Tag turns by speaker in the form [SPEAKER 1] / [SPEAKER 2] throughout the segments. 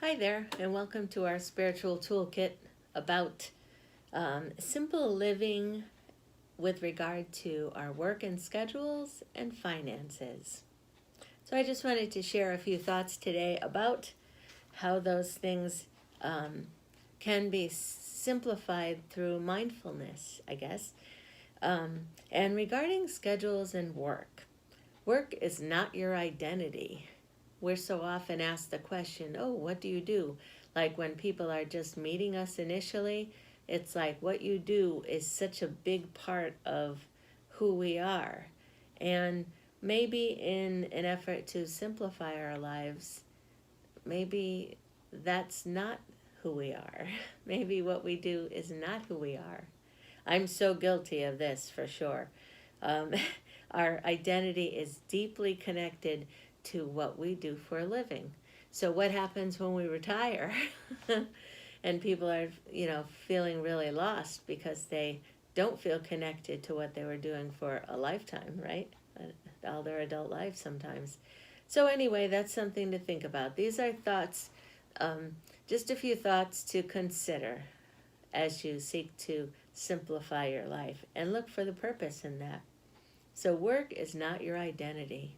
[SPEAKER 1] Hi there, and welcome to our spiritual toolkit about simple living with regard to our work and schedules and finances. So, I just wanted to share a few thoughts today about how those things can be simplified through mindfulness, I guess. And regarding schedules and work is not your identity. We're so often asked the question, oh, what do you do? Like when people are just meeting us initially, it's like what you do is such a big part of who we are. And maybe in an effort to simplify our lives, maybe that's not who we are. Maybe what we do is not who we are. I'm so guilty of this for sure. Um, our identity is deeply connected to what we do for a living. So what happens when we retire? And people are, feeling really lost because they don't feel connected to what they were doing for a lifetime, right? All their adult life sometimes. So anyway, that's something to think about. These are thoughts, just a few thoughts to consider as you seek to simplify your life and look for the purpose in that. So work is not your identity.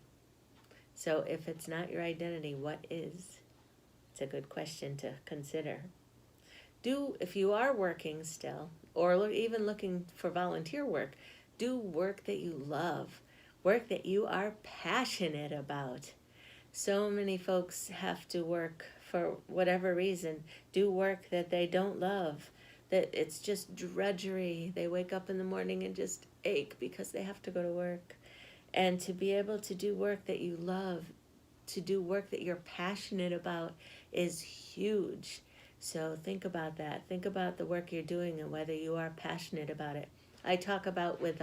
[SPEAKER 1] So if it's not your identity, what is? It's a good question to consider. If you are working still, or even looking for volunteer work, do work that you love, work that you are passionate about. So many folks have to work for whatever reason, do work that they don't love, that it's just drudgery. They wake up in the morning and just ache because they have to go to work. And to be able to do work that you love, to do work that you're passionate about is huge. So think about that. Think about the work you're doing and whether you are passionate about it. I talk about with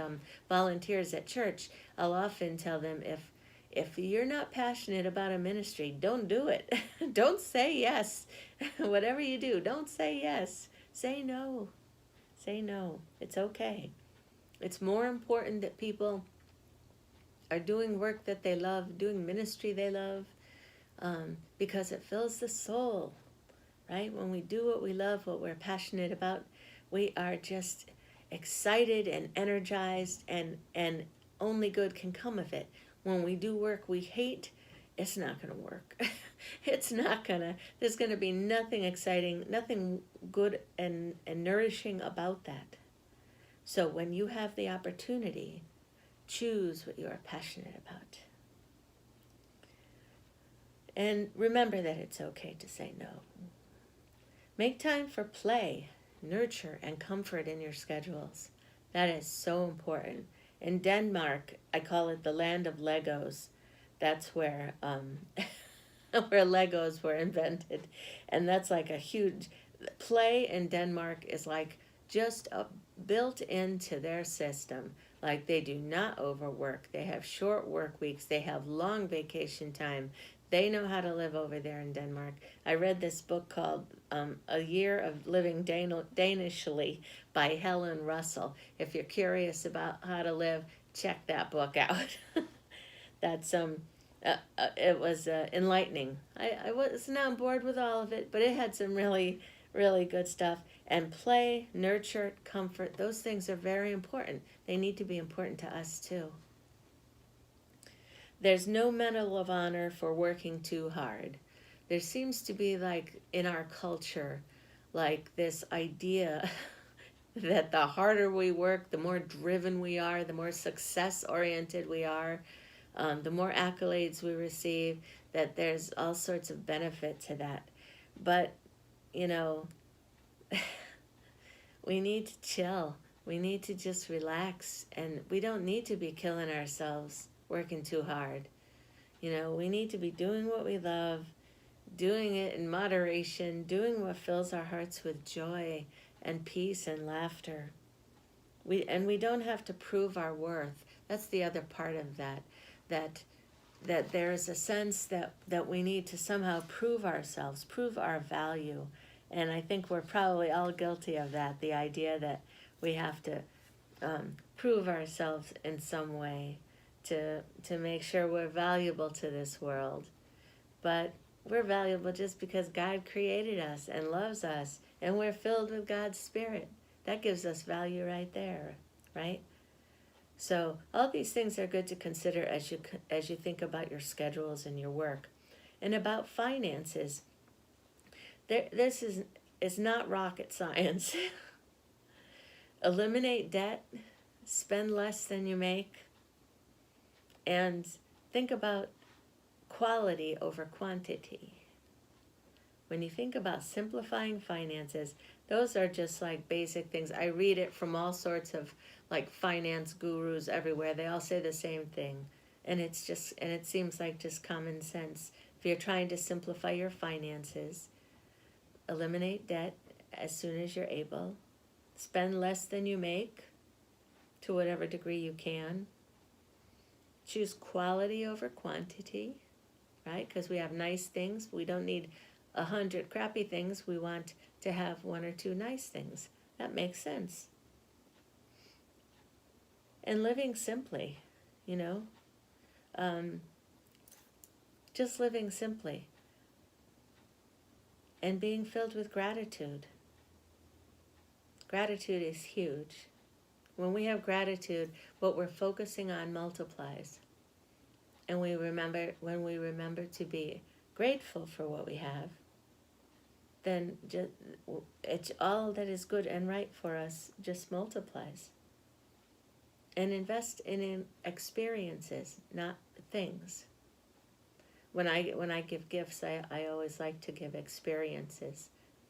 [SPEAKER 1] volunteers at church. I'll often tell them if you're not passionate about a ministry, don't do it. Don't say yes. Whatever you do, don't say yes. Say no. Say no. It's okay. It's more important that people are doing work that they love, doing ministry they love, because it fills the soul, right? When we do what we love, what we're passionate about, we are just excited and energized, and only good can come of it. When we do work we hate, it's not going to work. It's not going to, there's going to be nothing exciting, nothing good and nourishing about that. So when you have the opportunity, choose what you are passionate about. And remember that it's okay to say no. Make time for play, nurture, and comfort in your schedules. That is so important. In Denmark, I call it the land of Legos. That's where where Legos were invented, and that's like a huge play in Denmark is like just built into their system. Like they do not overwork. They have short work weeks. They have long vacation time. They know how to live over there in Denmark. I read this book called A Year of Living Danishly by Helen Russell. If you're curious about how to live, check that book out. That's it was enlightening. I was not on board with all of it, but it had some really, really good stuff. And play, nurture, comfort, those things are very important. They need to be important to us too. There's no medal of honor for working too hard. There seems to be, like, in our culture, like this idea that the harder we work, the more driven we are, the more success oriented we are, the more accolades we receive, that there's all sorts of benefit to that. But, you know, we need to chill. We need to just relax, and we don't need to be killing ourselves working too hard. We need to be doing what we love, doing it in moderation, doing what fills our hearts with joy and peace and laughter. We don't have to prove our worth. That's the other part of that there is a sense that we need to somehow prove ourselves, prove our value. And I think we're probably all guilty of that, the idea that we have to prove ourselves in some way to make sure we're valuable to this world. But we're valuable just because God created us and loves us, and we're filled with God's Spirit. That gives us value right there, right? So all these things are good to consider as you think about your schedules and your work. And about finances, this is not rocket science. Eliminate debt, spend less than you make, and think about quality over quantity. When you think about simplifying finances, those are just like basic things. I read it from all sorts of like finance gurus everywhere. They all say the same thing. And it seems like just common sense. If you're trying to simplify your finances, eliminate debt as soon as you're able, spend less than you make to whatever degree you can, choose quality over quantity, right? Because we have nice things. We don't need 100 crappy things. We want to have 1 or 2 nice things. That makes sense. And living simply, just living simply and being filled with gratitude. Gratitude is huge. When we have gratitude, what we're focusing on multiplies. And when we remember to be grateful for what we have, then it's all that is good and right for us just multiplies. And invest in experiences, not things. When I give gifts, I always like to give experiences.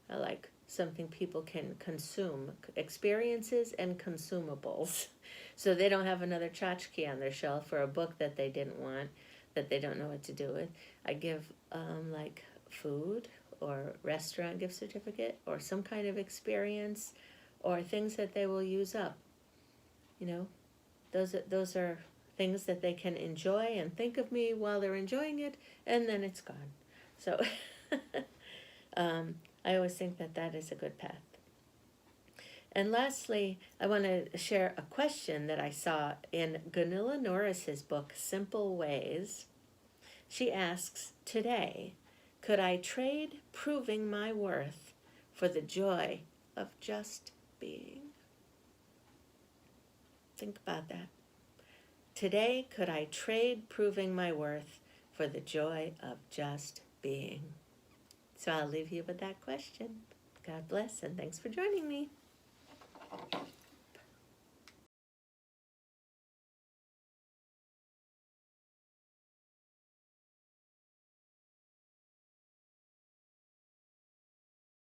[SPEAKER 1] I like something people can consume, experiences and consumables. So they don't have another tchotchke on their shelf or a book that they didn't want, that they don't know what to do with. I give like food or restaurant gift certificate or some kind of experience or things that they will use up. Those are things that they can enjoy and think of me while they're enjoying it, and then it's gone. So I always think that is a good path. And lastly, I want to share a question that I saw in Gunilla Norris's book, Simple Ways. She asks, today, could I trade proving my worth for the joy of just being? Think about that. Today, could I trade proving my worth for the joy of just being? So I'll leave you with that question. God bless, and thanks for joining me.